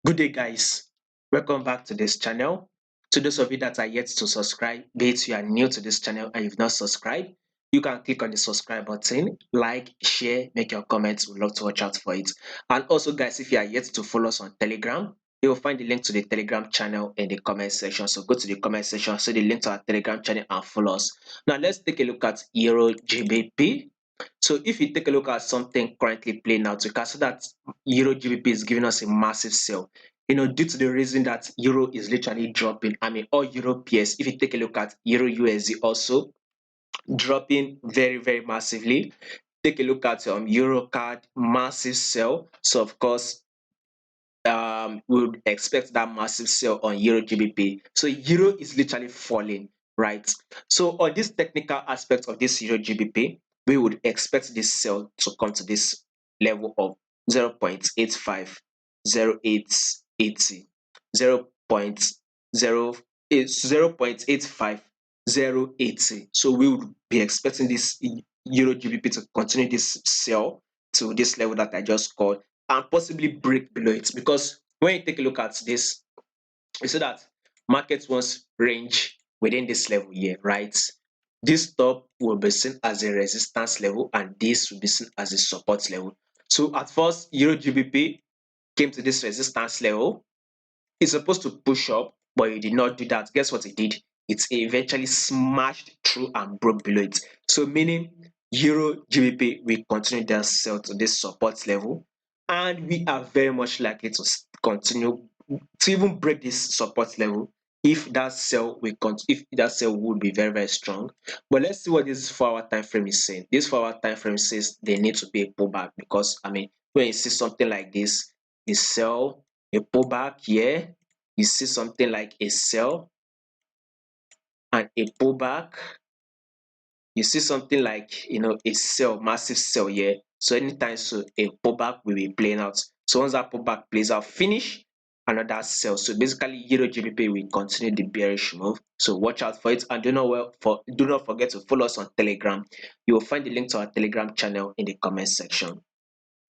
Good day, guys. Welcome back to this channel. To those of you that are yet to subscribe, be it you are new to this channel and you've not subscribed, you can click on the subscribe button, like, share, make your comments. We'd love to watch out for it. And also, guys, if you are yet to follow us on Telegram, you will find the link to the Telegram channel in the comment section. So go to the comment section, see the link to our Telegram channel and follow us. Now, let's take a look at EURGBP. So if you take a look at something currently playing out, you can see that Euro GBP is giving us a massive sell. Due to the reason that Euro is literally dropping. All Euro pairs, if you take a look at Euro USD also dropping very, very massively. Take a look at Euro card, massive sell. So of course, we would expect that massive sell on Euro GBP. So Euro is literally falling, right? So on this technical aspect of this Euro GBP, we would expect this sell to come to this level of 0.850880, 0.85080. So we would be expecting this Euro GBP to continue this sell to this level that I just called and possibly break below it, because when you take a look at this, you see that markets once range within this level here, right? This top will be seen as a resistance level and this will be seen as a support level. So at first, Euro GBP came to this resistance level. It's supposed to push up, but it did not do that. Guess what it did? It eventually smashed through and broke below it. So meaning Euro GBP will continue their sell to this support level, and we are very much likely to continue to even break this support level if that sell will if that sell would be very, very strong. But let's see what this 4 hour time frame is saying. This 4 hour time frame says they need to be a pullback, because when you see something like this, the sell, a pullback here, you see something like a sell and a pullback, you see something like a sell, massive sell here. So anytime so a pullback will be playing out. So once that pullback plays out, finish another sell. So basically Euro GBP will continue the bearish move. So watch out for it, and do not forget to follow us on Telegram. You will find the link to our Telegram channel in the comment section.